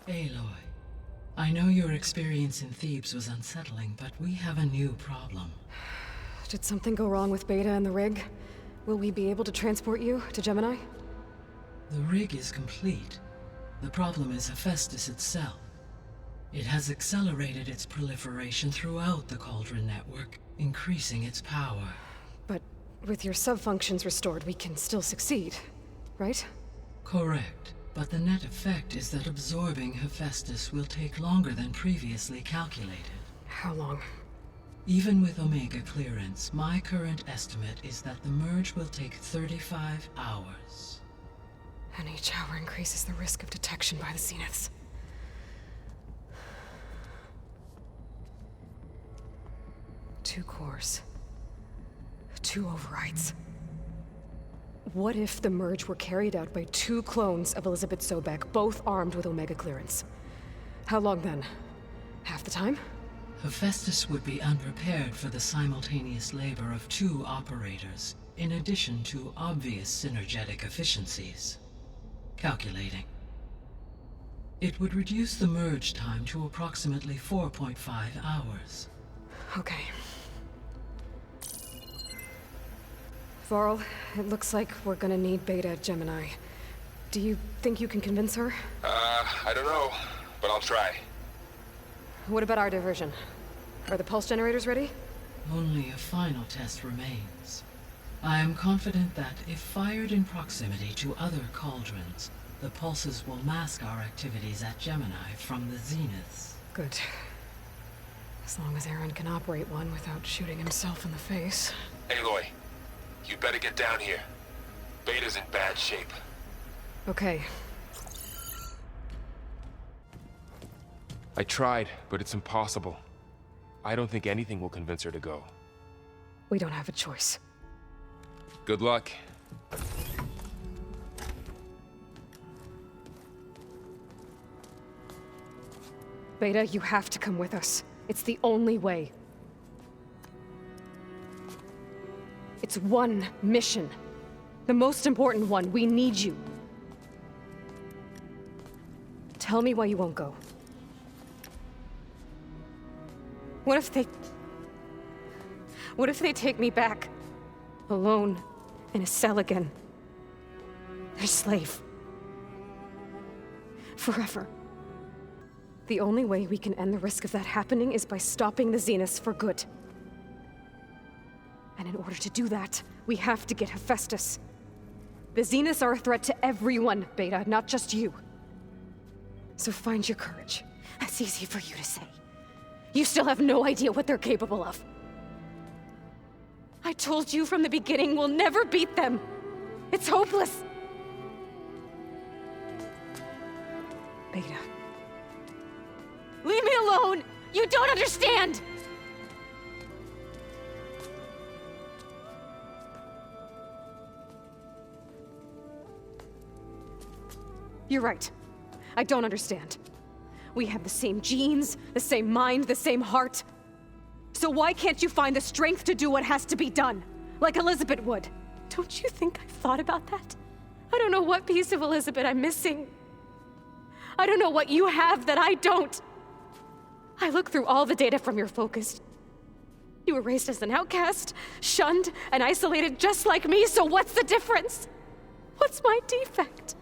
Aloy, I know your experience in Thebes was unsettling, but we have a new problem. Did something go wrong with Beta and the rig? Will we be able to transport you to Gemini? The rig is complete. The problem is Hephaestus itself. It has accelerated its proliferation throughout the Cauldron network, increasing its power. But with your sub-functions restored, we can still succeed, right? Correct. But the net effect is that absorbing Hephaestus will take longer than previously calculated. How long? Even with Omega clearance, my current estimate is that the merge will take 35 hours. And each hour increases the risk of detection by the Zeniths. Two cores. Two overrides. What if the merge were carried out by two clones of Elizabeth Sobek, both armed with Omega clearance? How long then? Half the time? Hephaestus would be unprepared for the simultaneous labor of two operators, in addition to obvious synergetic efficiencies. Calculating. It would reduce the merge time to approximately 4.5 hours. Okay. Varl, it looks like we're gonna need Beta at Gemini. Do you think you can convince her? I don't know, but I'll try. What about our diversion? Are the pulse generators ready? Only a final test remains. I am confident that if fired in proximity to other cauldrons, the pulses will mask our activities at Gemini from the Zeniths. Good. As long as Aaron can operate one without shooting himself in the face. Aloy, you better get down here. Beta's in bad shape. Okay. I tried, but it's impossible. I don't think anything will convince her to go. We don't have a choice. Good luck. Beta, you have to come with us. It's the only way. It's one mission. The most important one. We need you. Tell me why you won't go. What if they take me back? Alone, in a cell again. Their slave. Forever. The only way we can end the risk of that happening is by stopping the Zeniths for good. And in order to do that, we have to get Hephaestus. The Zeniths are a threat to everyone, Beta, not just you. So find your courage. That's easy for you to say. You still have no idea what they're capable of. I told you from the beginning, we'll never beat them. It's hopeless. Beta. Leave me alone! You don't understand! You're right. I don't understand. We have the same genes, the same mind, the same heart. So why can't you find the strength to do what has to be done? Like Elizabeth would. Don't you think I've thought about that? I don't know what piece of Elizabeth I'm missing. I don't know what you have that I don't. I look through all the data from your focus. You were raised as an outcast, shunned, and isolated just like me, so what's the difference? What's my defect?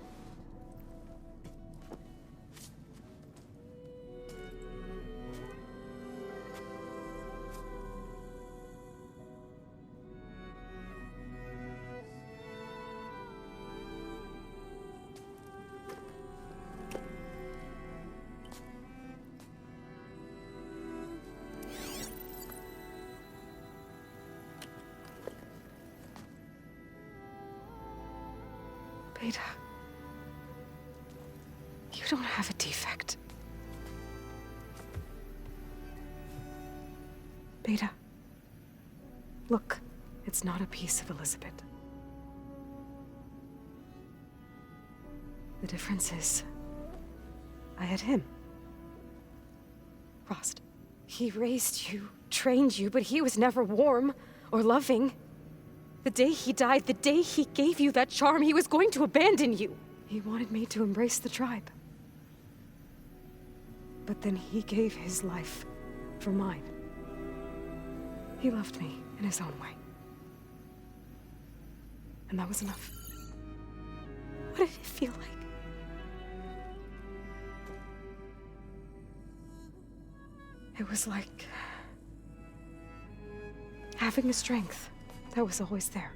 Beta, you don't have a defect. Beta, look, it's not a piece of Elizabeth. The difference is, I had him. Rost. He raised you, trained you, but he was never warm or loving. The day he died, the day he gave you that charm, he was going to abandon you. He wanted me to embrace the tribe. But then he gave his life for mine. He loved me in his own way. And that was enough. What did it feel like? It was like having a strength that was always there.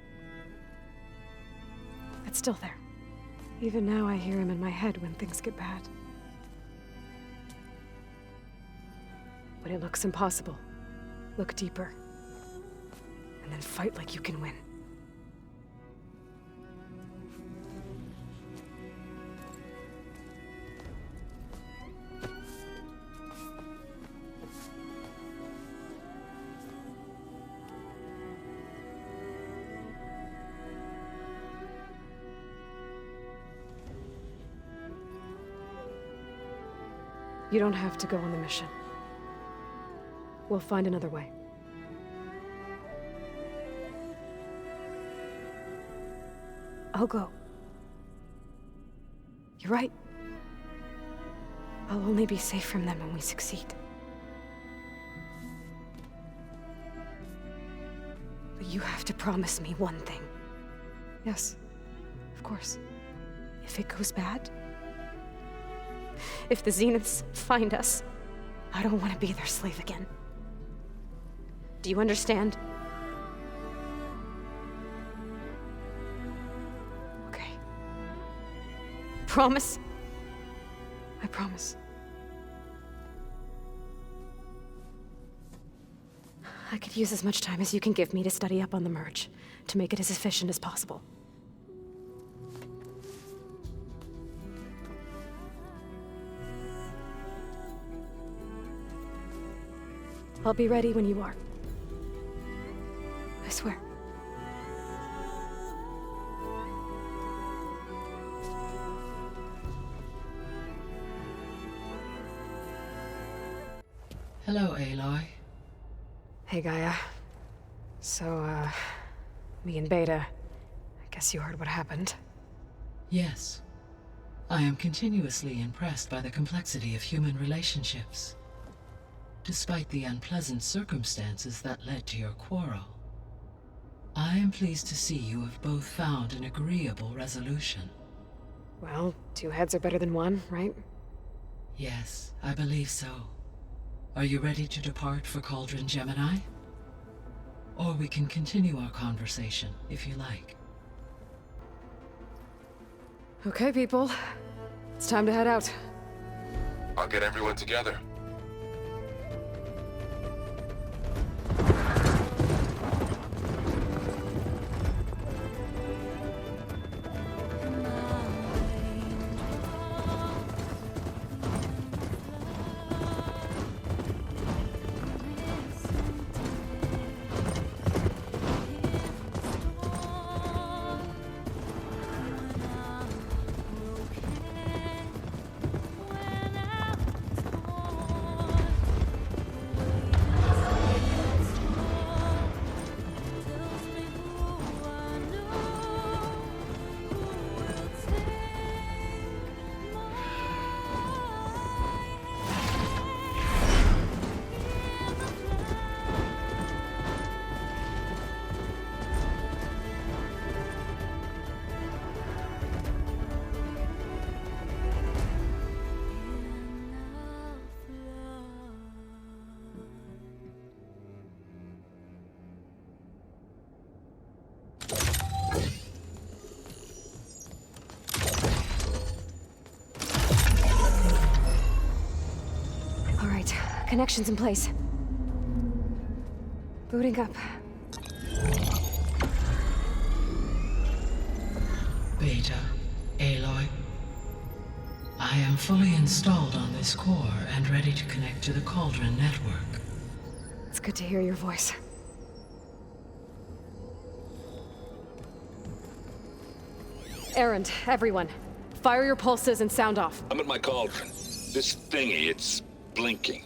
It's still there. Even now I hear him in my head when things get bad. When it looks impossible, look deeper. And then fight like you can win. You don't have to go on the mission. We'll find another way. I'll go. You're right. I'll only be safe from them when we succeed. But you have to promise me one thing. Yes, of course. If it goes bad, if the Zeniths find us, I don't want to be their slave again. Do you understand? Okay. Promise? I promise. I could use as much time as you can give me to study up on the merge, to make it as efficient as possible. I'll be ready when you are. I swear. Hello, Aloy. Hey, Gaia. So, me and Beta, I guess you heard what happened. Yes. I am continuously impressed by the complexity of human relationships. Despite the unpleasant circumstances that led to your quarrel, I am pleased to see you have both found an agreeable resolution. Well, 2 heads are better than 1, right? Yes, I believe so. Are you ready to depart for Cauldron Gemini? Or we can continue our conversation, if you like. Okay, people. It's time to head out. I'll get everyone together. Connections in place. Booting up. Beta, Aloy. I am fully installed on this core and ready to connect to the Cauldron network. It's good to hear your voice. Errand, everyone. Fire your pulses and sound off. I'm at my cauldron. This thingy, it's blinking.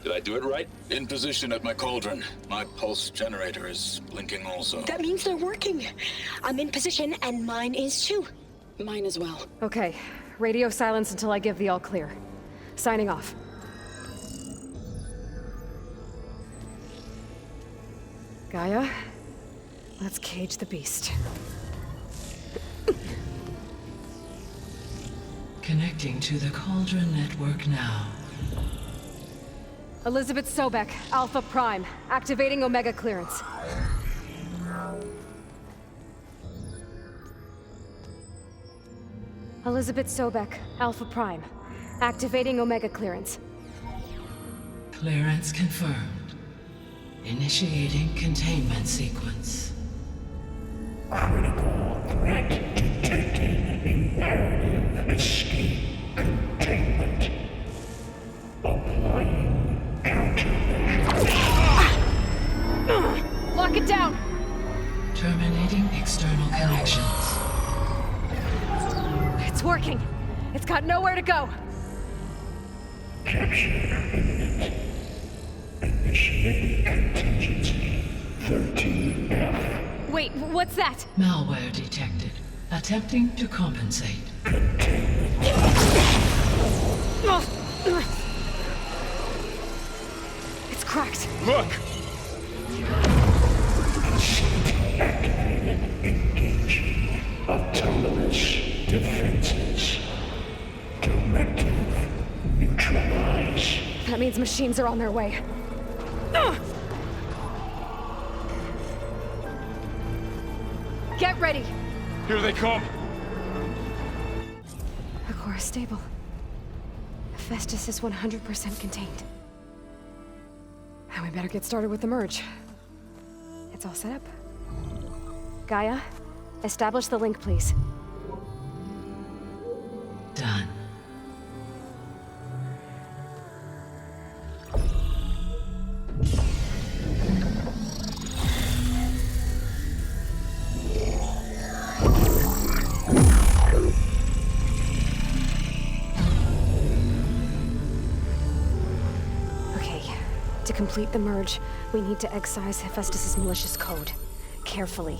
Did I do it right? In position at my cauldron. My pulse generator is blinking also. That means they're working. I'm in position, and mine is too. Mine as well. Okay. Radio silence until I give the all clear. Signing off. Gaia, let's cage the beast. Connecting to the Cauldron network now. Elizabeth Sobek, Alpha Prime, activating Omega clearance. Elizabeth Sobek, Alpha Prime, activating Omega clearance. Clearance confirmed. Initiating containment sequence. Critical threat detected. Imperative escape containment. Applying countermeasures. Lock it down! Terminating external connections. It's working. It's got nowhere to go. Capture imminent. Initiate contingency 13F. Wait, what's that? Malware detected. Attempting to compensate. It's cracked. Look! Activated. Engaging autonomous defenses. Directive. Neutralize. That means machines are on their way. Get ready! Here they come! The core is stable. Hephaestus is 100% contained. And we better get started with the merge. It's all set up. Gaia, establish the link, please. Done. To complete the merge, we need to excise Hephaestus' malicious code. Carefully.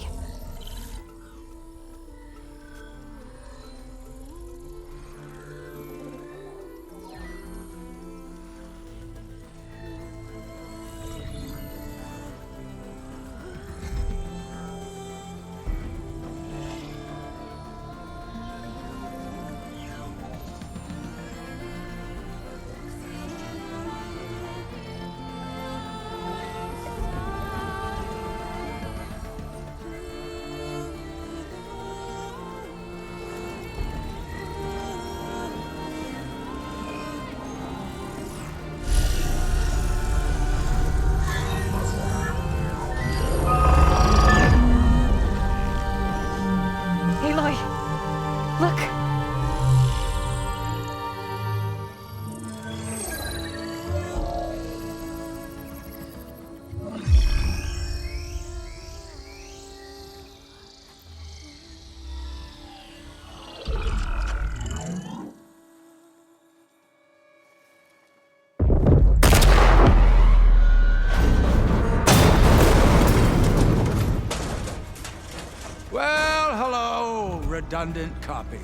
Redundant copy.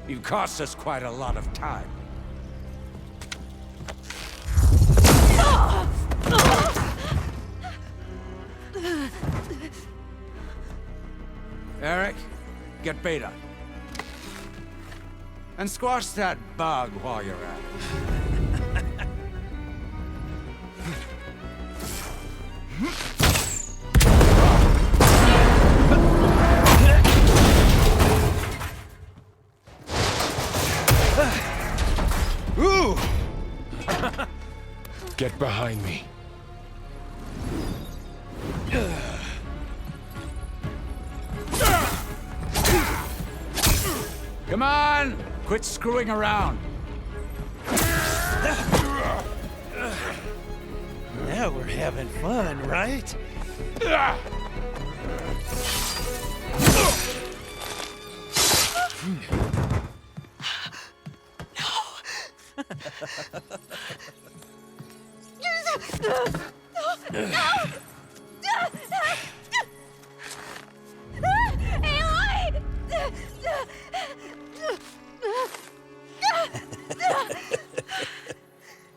You've cost us quite a lot of time. Eric, get Beta. And squash that bug while you're at it. Ooh! Get behind me. Come on! Quit screwing around. Now we're having fun, right?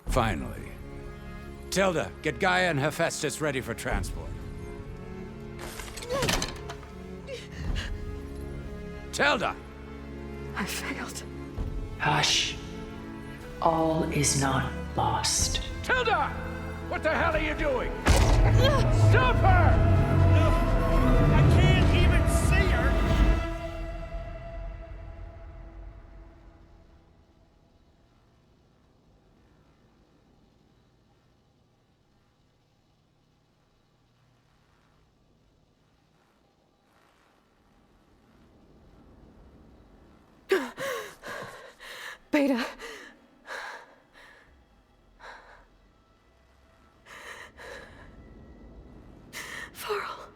Finally. Tilda, get Gaia and Hephaestus ready for transport. Tilda! I failed. Hush. All is not lost. Tilda! What the hell are you doing? Stop her! I can't even see her! Beta. Varl.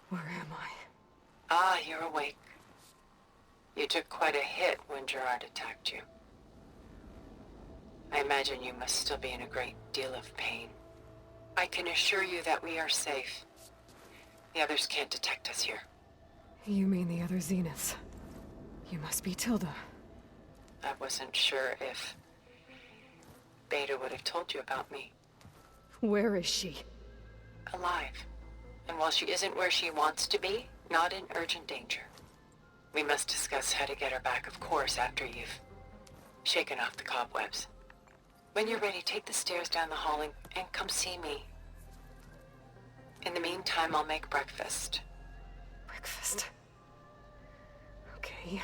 Where am I? Ah, you're awake. You took quite a hit when Gerard attacked you. I imagine you must still be in a great deal of pain. I can assure you that we are safe. The others can't detect us here. You mean the other Zeniths? You must be Tilda. I wasn't sure if Beta would have told you about me. Where is she? Alive. And while she isn't where she wants to be, not in urgent danger. We must discuss how to get her back, of course, after you've shaken off the cobwebs. When you're ready, take the stairs down the hall and come see me. In the meantime, I'll make breakfast. Breakfast. Okay.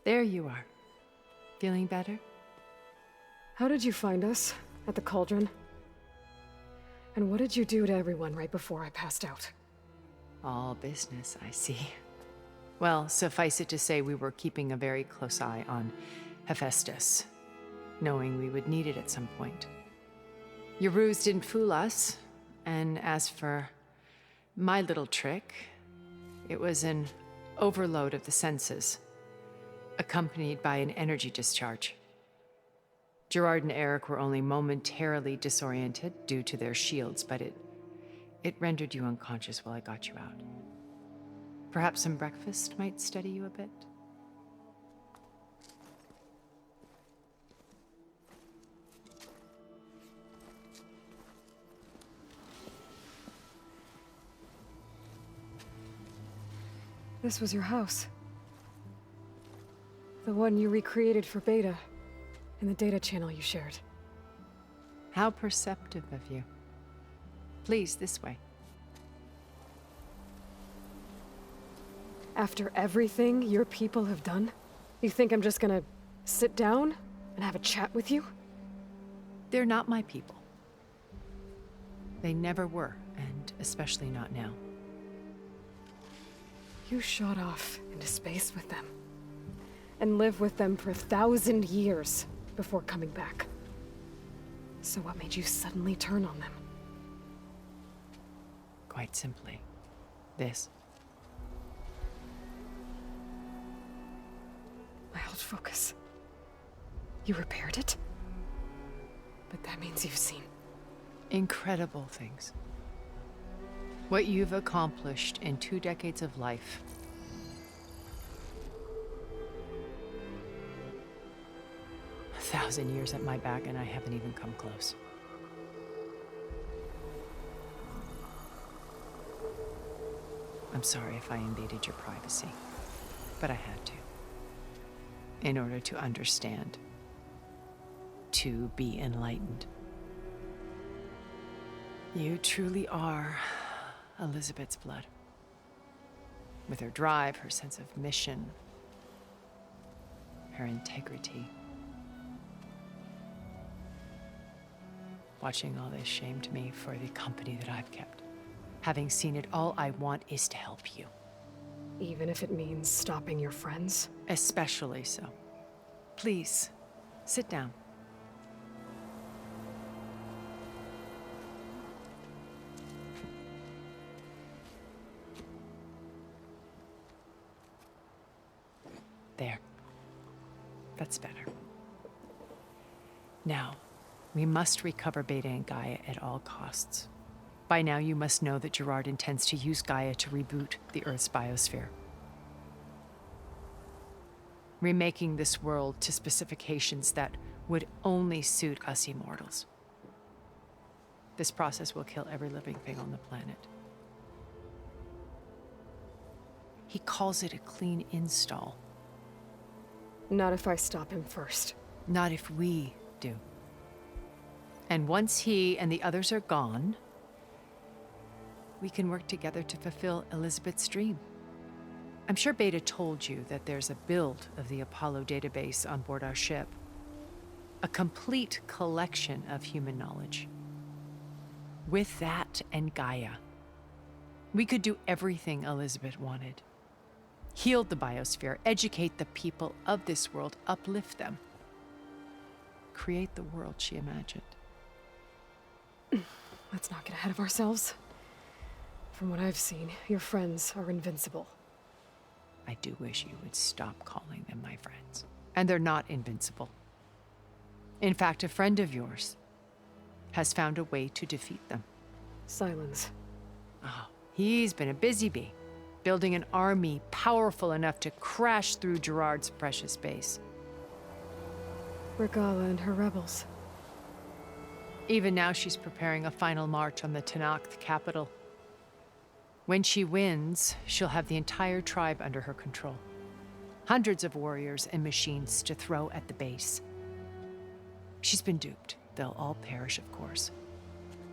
There you are. Feeling better? How did you find us? At the cauldron? And what did you do to everyone right before I passed out? All business, I see. Well, suffice it to say we were keeping a very close eye on Hephaestus, knowing we would need it at some point. Your ruse didn't fool us, and as for my little trick, it was an overload of the senses, accompanied by an energy discharge. Gerard and Eric were only momentarily disoriented due to their shields, but it rendered you unconscious while I got you out. Perhaps some breakfast might steady you a bit? This was your house. The one you recreated for Beta, in the data channel you shared. How perceptive of you. Please, this way. After everything your people have done, you think I'm just gonna sit down and have a chat with you? They're not my people. They never were, and especially not now. You shot off into space with them, and lived with them for 1,000 years before coming back. So what made you suddenly turn on them? Quite simply, this. My old focus. You repaired it? But that means you've seen incredible things. What you've accomplished in 2 decades of life. A 1,000 years at my back, and I haven't even come close. I'm sorry if I invaded your privacy, but I had to. In order to understand. To be enlightened. You truly are Elizabeth's blood. With her drive, her sense of mission, her integrity. Watching all this shamed me for the company that I've kept. Having seen it, all I want is to help you. Even if it means stopping your friends? Especially so. Please, sit down. There. That's better. Now, we must recover Beta and Gaia at all costs. By now, you must know that Gerard intends to use Gaia to reboot the Earth's biosphere. Remaking this world to specifications that would only suit us immortals. This process will kill every living thing on the planet. He calls it a clean install. Not if I stop him first. Not if we do. And once he and the others are gone, we can work together to fulfill Elizabeth's dream. I'm sure Beta told you that there's a build of the Apollo database on board our ship. A complete collection of human knowledge. With that and Gaia, we could do everything Elizabeth wanted. Heal the biosphere, educate the people of this world, uplift them. Create the world she imagined. Let's not get ahead of ourselves. From what I've seen, your friends are invincible. I do wish you would stop calling them my friends. And they're not invincible. In fact, a friend of yours has found a way to defeat them. Silence. Oh, he's been a busy bee, building an army powerful enough to crash through Gerard's precious base. Regala and her rebels. Even now, she's preparing a final march on the Tenakth capital. When she wins, she'll have the entire tribe under her control. Hundreds of warriors and machines to throw at the base. She's been duped. They'll all perish, of course.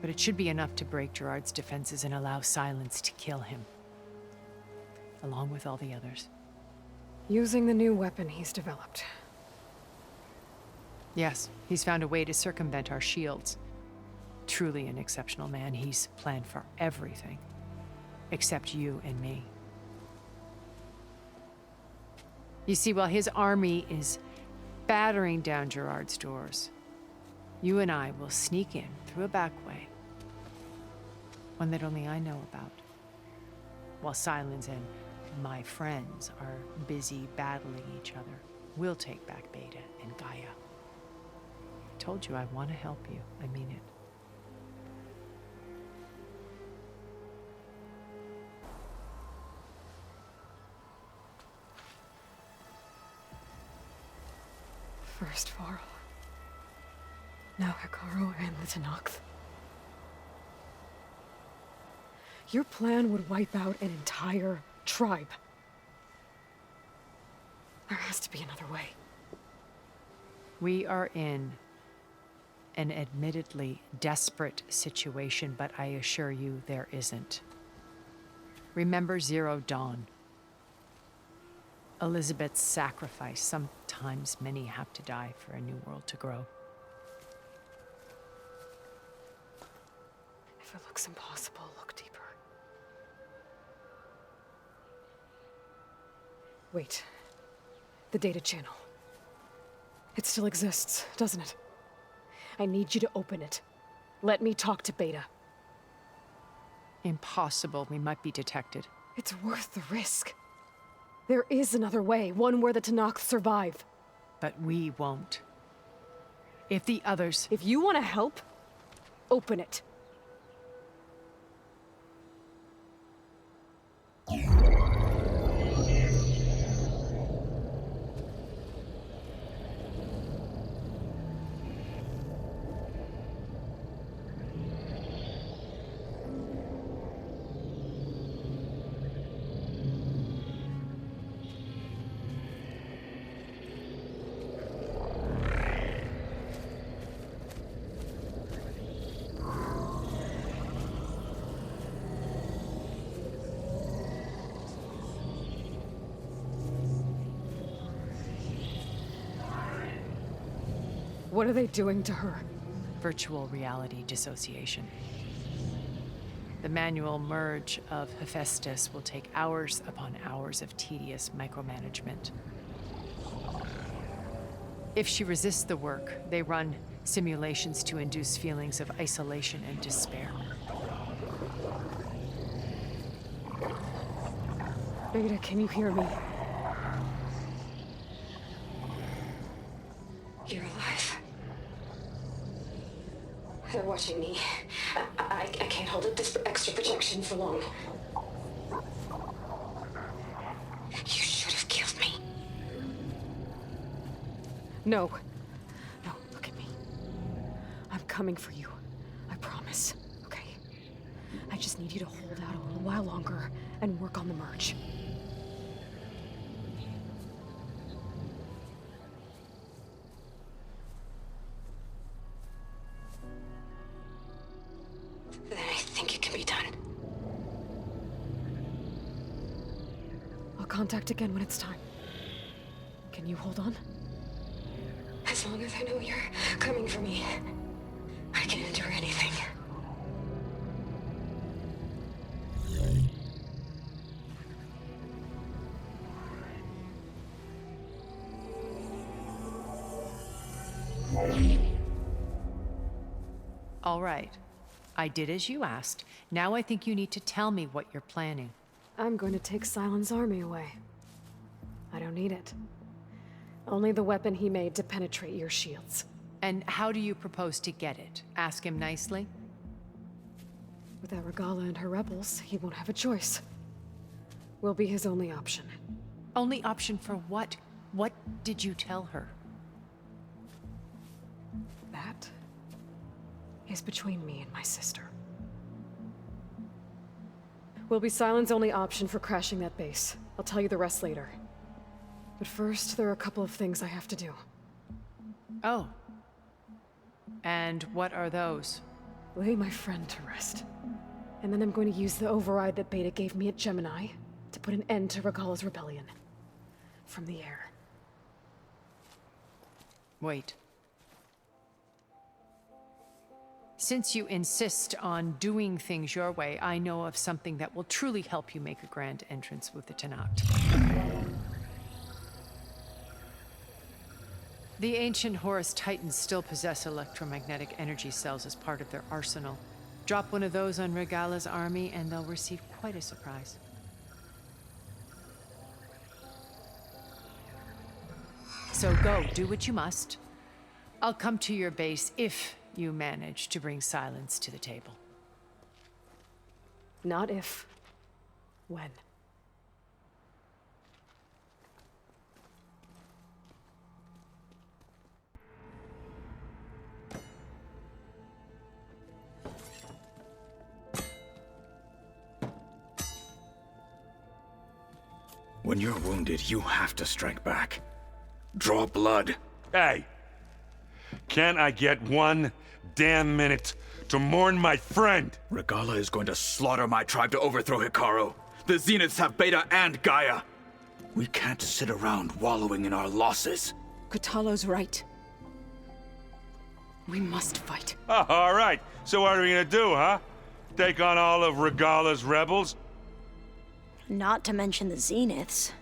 But it should be enough to break Gerard's defenses and allow Silence to kill him. Along with all the others. Using the new weapon he's developed. Yes, he's found a way to circumvent our shields. Truly an exceptional man. He's planned for everything. Except you and me. You see, while his army is battering down Gerard's doors, you and I will sneak in through a back way. One that only I know about. While Silence and my friends are busy battling each other, we'll take back Beta and Gaia. I told you I want to help you. I mean it. First Varl. Now Hikaru and the Tenakth. Your plan would wipe out an entire tribe. There has to be another way. We are in an admittedly desperate situation, but I assure you there isn't. Remember Zero Dawn. Elizabeth's sacrifice. Sometimes many have to die for a new world to grow. If it looks impossible, look deeper. Wait. The data channel. It still exists, doesn't it? I need you to open it. Let me talk to Beta. Impossible. We might be detected. It's worth the risk. There is another way, one where the Tenakth survive. But we won't. If the others... If you want to help, open it. What are they doing to her? Virtual reality dissociation. The manual merge of Hephaestus will take hours upon hours of tedious micromanagement. If she resists the work, they run simulations to induce feelings of isolation and despair. Beta, can you hear me? You're alive. They're watching me. I can't hold up this extra protection for long. You should have killed me. No. No, look at me. I'm coming for you. I promise, okay? I just need you to hold out a little while longer and work on the merge. Then I think it can be done. I'll contact again when it's time. Can you hold on? As long as I know you're coming for me, I can endure anything. All right. I did as you asked. Now I think you need to tell me what you're planning. I'm going to take Silent's army away. I don't need it. Only the weapon he made to penetrate your shields. And how do you propose to get it? Ask him nicely? Without Regala and her rebels, he won't have a choice. We'll be his only option. Only option for what? What did you tell her? That is between me and my sister. Will be Silent's only option for crashing that base. I'll tell you the rest later. But first, there are a couple of things I have to do. Oh. And what are those? Lay my friend to rest. And then I'm going to use the override that Beta gave me at Gemini to put an end to Regala's rebellion. From the air. Wait. Since you insist on doing things your way, I know of something that will truly help you make a grand entrance with the Tenakt. The ancient Horus Titans still possess electromagnetic energy cells as part of their arsenal. Drop one of those on Regala's army and they'll receive quite a surprise. So go, do what you must. I'll come to your base if you manage to bring Silence to the table. Not if. When. When you're wounded, you have to strike back. Draw blood. Hey! Can't I get one damn minute to mourn my friend? Regala is going to slaughter my tribe to overthrow Hikaru. The Zeniths have Beta and Gaia. We can't sit around wallowing in our losses. Kutalo's right. We must fight. Oh, all right. So what are we gonna do, huh? Take on all of Regala's rebels? Not to mention the Zeniths.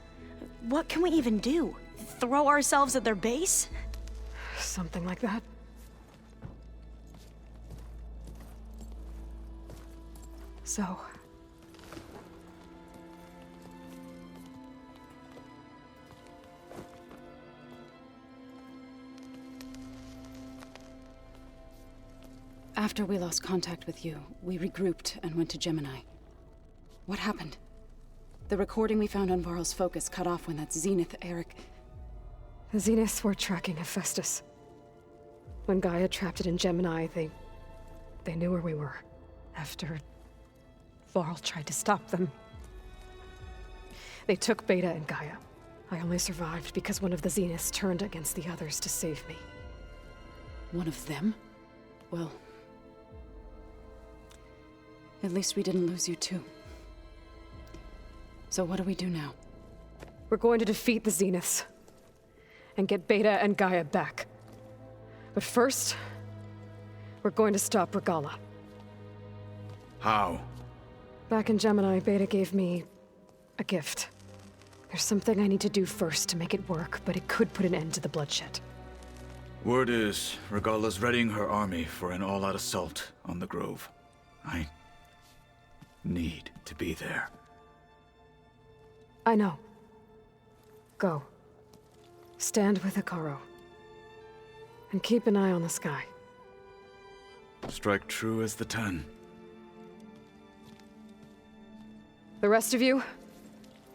What can we even do? Throw ourselves at their base? Something like that. So... After we lost contact with you, we regrouped and went to Gemini. What happened? The recording we found on Varl's focus cut off when that Zenith, Eric... The Zeniths were tracking Hephaestus. When Gaia trapped it in Gemini, they knew where we were. After Varl tried to stop them. They took Beta and Gaia. I only survived because one of the Zeniths turned against the others to save me. One of them? Well... at least we didn't lose you too. So what do we do now? We're going to defeat the Zeniths. And get Beta and Gaia back. But first, we're going to stop Regalla. How? Back in Gemini, Beta gave me a gift. There's something I need to do first to make it work, but it could put an end to the bloodshed. Word is, Regalla's readying her army for an all-out assault on the Grove. I need to be there. I know. Go. Stand with Hekarro. And keep an eye on the sky. Strike true as the 10. The rest of you,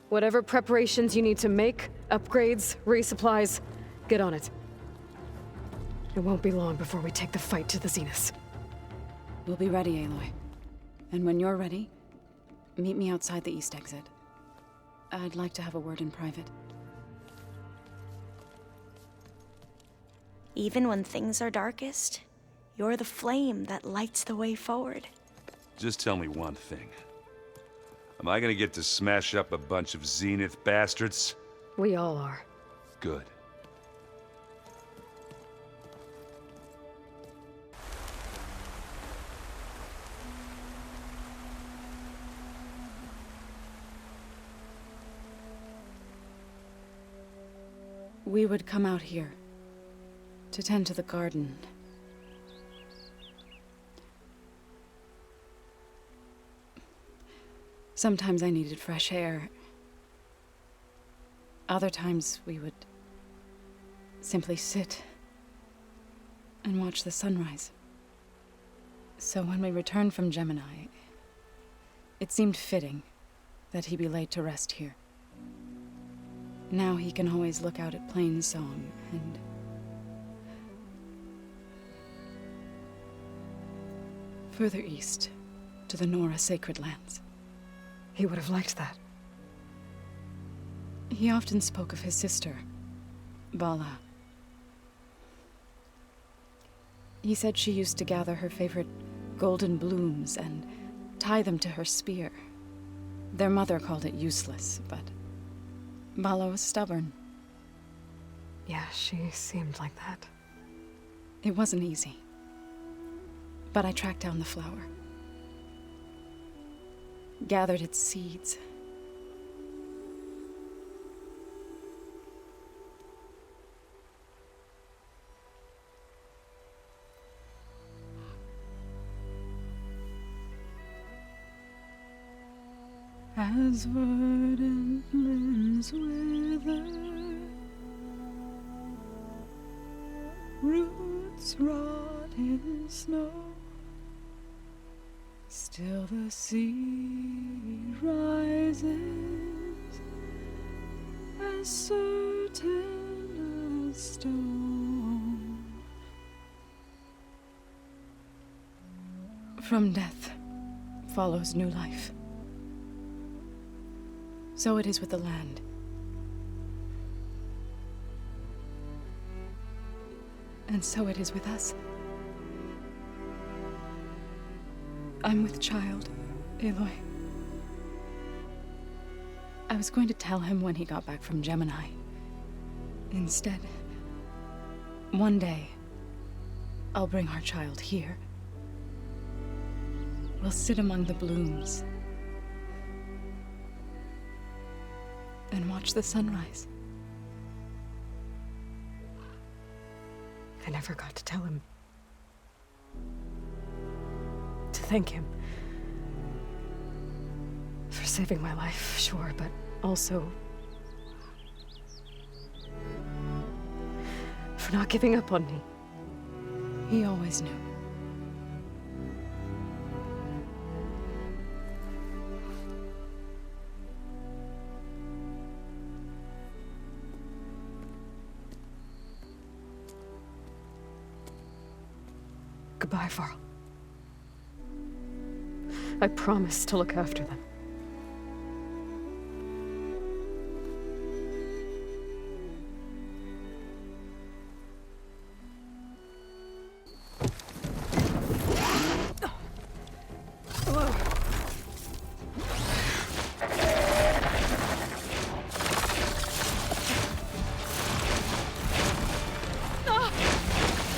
whatever preparations you need to make, upgrades, resupplies, get on it. It won't be long before we take the fight to the Zeniths. We'll be ready, Aloy. And when you're ready, meet me outside the east exit. I'd like to have a word in private. Even when things are darkest, you're the flame that lights the way forward. Just tell me one thing. Am I gonna get to smash up a bunch of Zenith bastards? We all are. Good. We would come out here to tend to the garden. Sometimes I needed fresh air. Other times we would simply sit and watch the sunrise. So when we returned from Gemini, it seemed fitting that he be laid to rest here. Now he can always look out at Plain Song and further east to the Nora Sacred Lands. He would have liked that. He often spoke of his sister, Bala. He said she used to gather her favorite golden blooms and tie them to her spear. Their mother called it useless, but Bala was stubborn. Yeah, she seemed like that. It wasn't easy. But I tracked down the flower. Gathered its seeds. As verdant limbs wither, roots rot in snow, still the sea rises, as certain as stone. From death follows new life. So it is with the land. And so it is with us. I'm with child, Aloy. I was going to tell him when he got back from Gemini. Instead, one day, I'll bring our child here. We'll sit among the blooms and watch the sunrise. I never got to tell him. To thank him. For saving my life, sure, but also for not giving up on me. He always knew. Goodbye, Varl. I promise to look after them.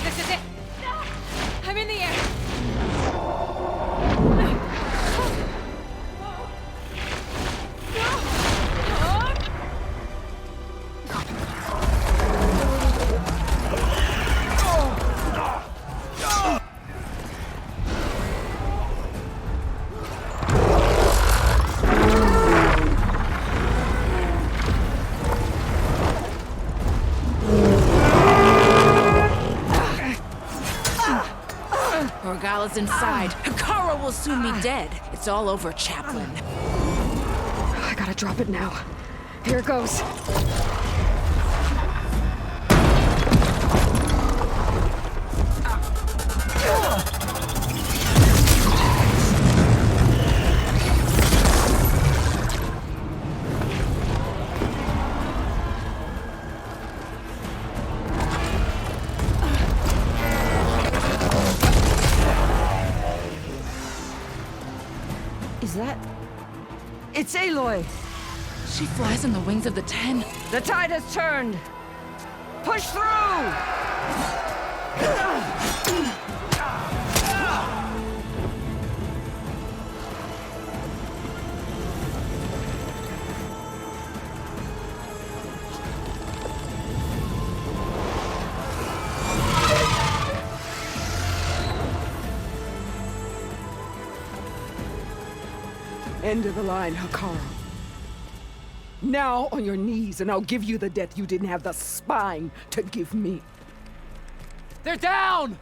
This is it! Val's inside. Hikaru will soon be dead. It's all over, Chaplain. I gotta drop it now. Here it goes. Is that... It's Aloy! She flies on the wings of the 10. The tide has turned! Push through! End of the line, Hikaru. Now on your knees, and I'll give you the death you didn't have the spine to give me. They're down!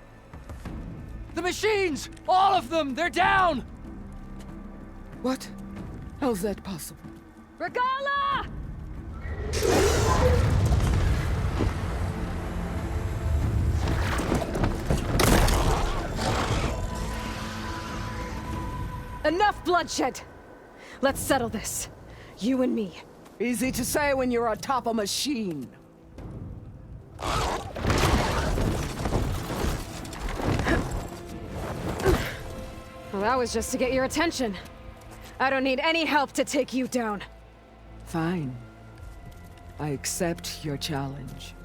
The machines! All of them! They're down! What? How's that possible? Regala! Enough bloodshed! Let's settle this. You and me. Easy to say when you're atop a machine. Well, that was just to get your attention. I don't need any help to take you down. Fine. I accept your challenge.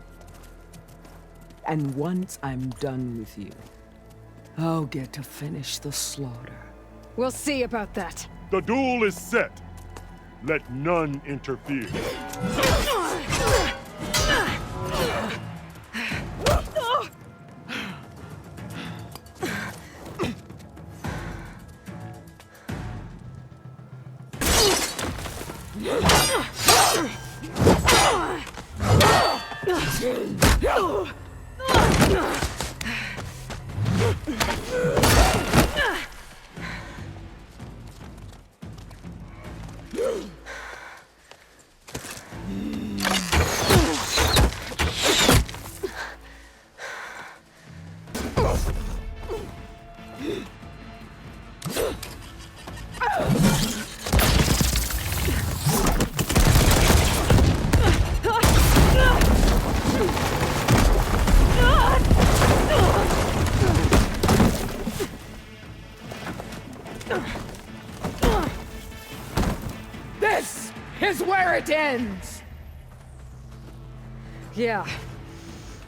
And once I'm done with you, I'll get to finish the slaughter. We'll see about that. The duel is set. Let none interfere. This is where it ends! Yeah,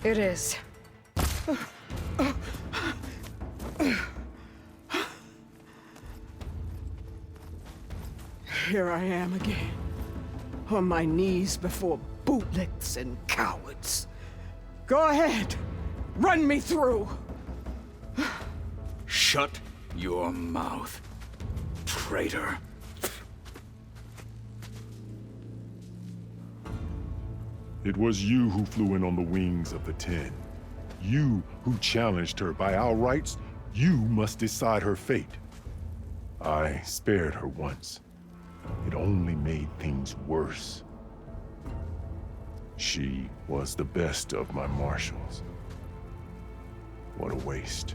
it is. Here I am again, on my knees before bootlicks and cowards. Go ahead, run me through. Shut your mouth, traitor. It was you who flew in on the wings of the 10. You who challenged her. By our rights, you must decide her fate. I spared her once. It only made things worse. She was the best of my marshals. What a waste.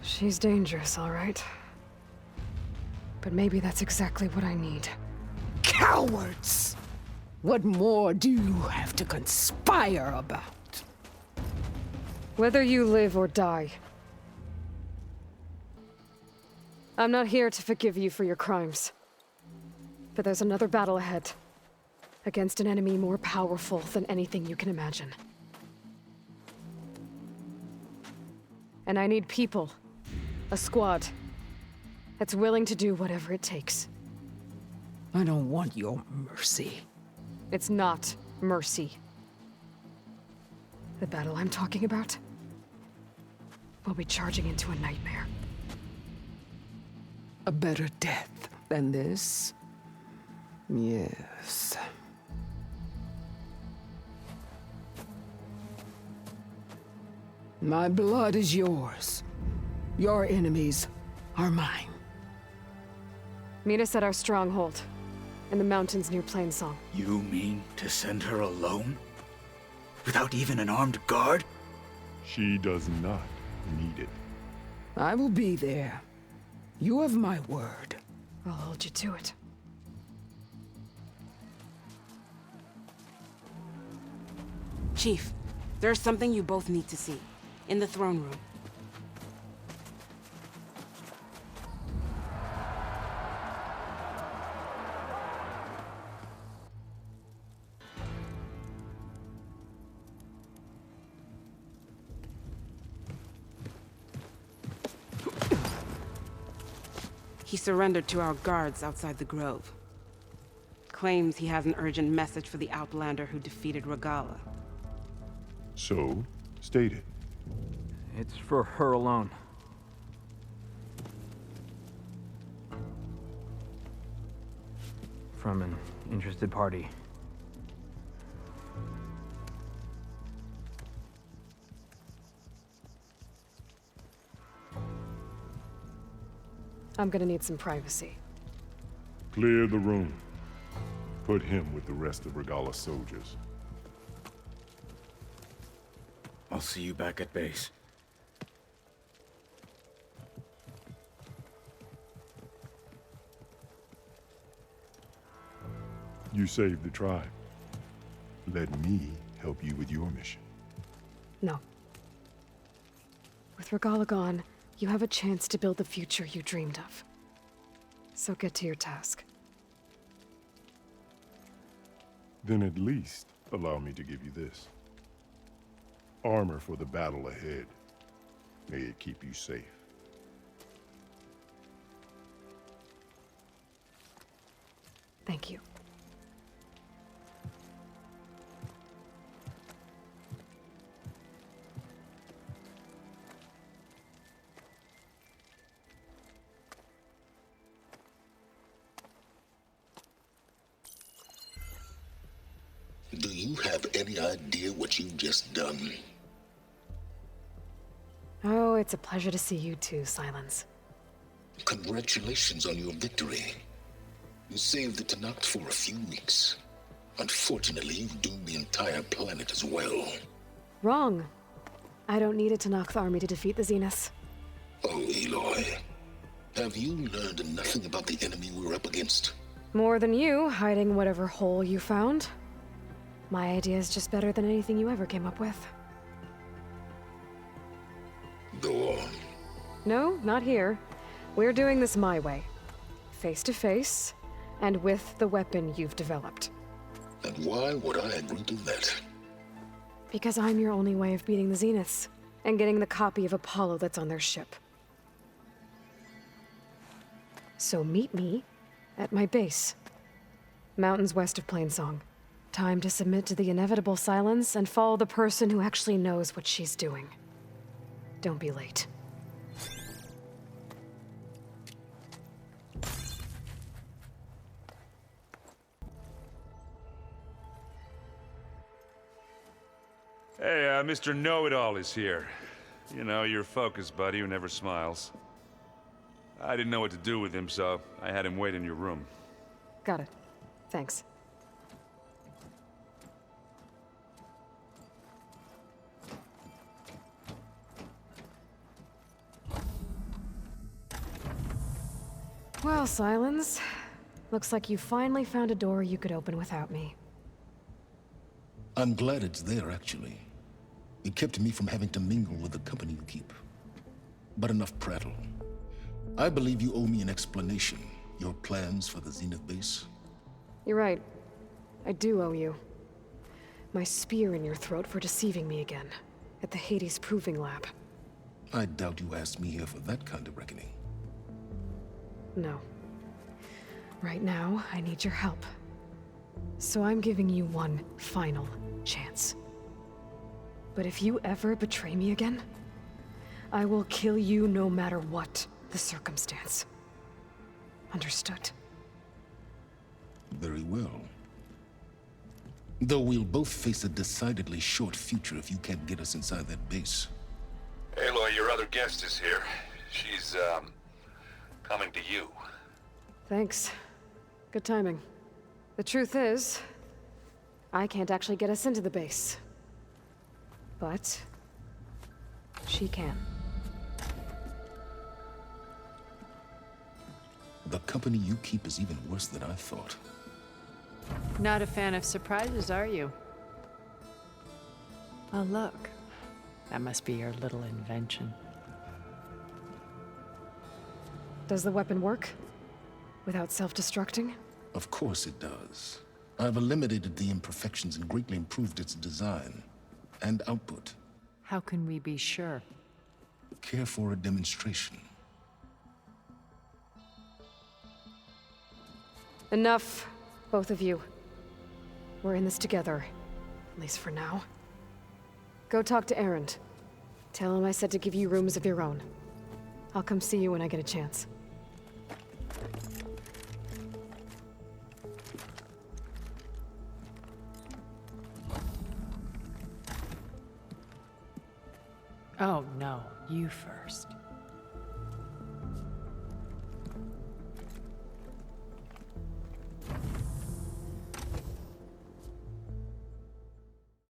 She's dangerous, all right. But maybe that's exactly what I need. Cowards! What more do you have to conspire about? Whether you live or die, I'm not here to forgive you for your crimes. But there's another battle ahead, against an enemy more powerful than anything you can imagine. And I need people, a squad, that's willing to do whatever it takes. I don't want your mercy. It's not mercy. The battle I'm talking about will be charging into a nightmare. A better death than this? Yes. My blood is yours. Your enemies are mine. Meet us at our stronghold, in the mountains near Plainsong. You mean to send her alone? Without even an armed guard? She does not need it. I will be there. You have my word. I'll hold you to it. Chief, there's something you both need to see. In the throne room. He surrendered to our guards outside the grove. Claims he has an urgent message for the Outlander who defeated Regalla. So, state it. It's for her alone. From an interested party. I'm gonna need some privacy. Clear the room. Put him with the rest of Regalla's soldiers. I'll see you back at base. You saved the tribe. Let me help you with your mission. No. With Regalla gone, you have a chance to build the future you dreamed of. So get to your task. Then at least allow me to give you this. Armor for the battle ahead. May it keep you safe. Thank you. Do you have any idea what you've just done? Oh, it's a pleasure to see you too, Silence. Congratulations on your victory. You saved the Tenakth for a few weeks. Unfortunately, you've doomed the entire planet as well. Wrong. I don't need a Tenakth army to defeat the Zeniths. Oh, Aloy. Have you learned nothing about the enemy we're up against? More than you, hiding whatever hole you found. My idea is just better than anything you ever came up with. Go on. No, not here. We're doing this my way. Face to face, and with the weapon you've developed. And why would I agree to that? Because I'm your only way of beating the Zeniths, and getting the copy of Apollo that's on their ship. So meet me at my base. Mountains west of Plainsong. Time to submit to the inevitable silence and follow the person who actually knows what she's doing. Don't be late. Hey, Mr. Know-It-All is here. You know, your focus buddy who never smiles. I didn't know what to do with him, so I had him wait in your room. Got it. Thanks. Well, Silence. Looks like you finally found a door you could open without me. I'm glad it's there, actually. It kept me from having to mingle with the company you keep. But enough prattle. I believe you owe me an explanation. Your plans for the Zenith base? You're right. I do owe you. My spear in your throat for deceiving me again. At the Hades Proving Lab. I doubt you asked me here for that kind of reckoning. No. Right now, I need your help. So I'm giving you one final chance. But if you ever betray me again, I will kill you no matter what the circumstance. Understood? Very well. Though we'll both face a decidedly short future if you can't get us inside that base. guest is here. She's, coming to you. Thanks. Good timing. The truth is, I can't actually get us into the base. But she can. The company you keep is even worse than I thought. Not a fan of surprises, are you? Oh, look. That must be your little invention. Does the weapon work? Without self-destructing? Of course it does. I've eliminated the imperfections and greatly improved its design and output. How can we be sure? Care for a demonstration? Enough, both of you. We're in this together, at least for now. Go talk to Erend. Tell him I said to give you rooms of your own. I'll come see you when I get a chance. Oh, no. You first.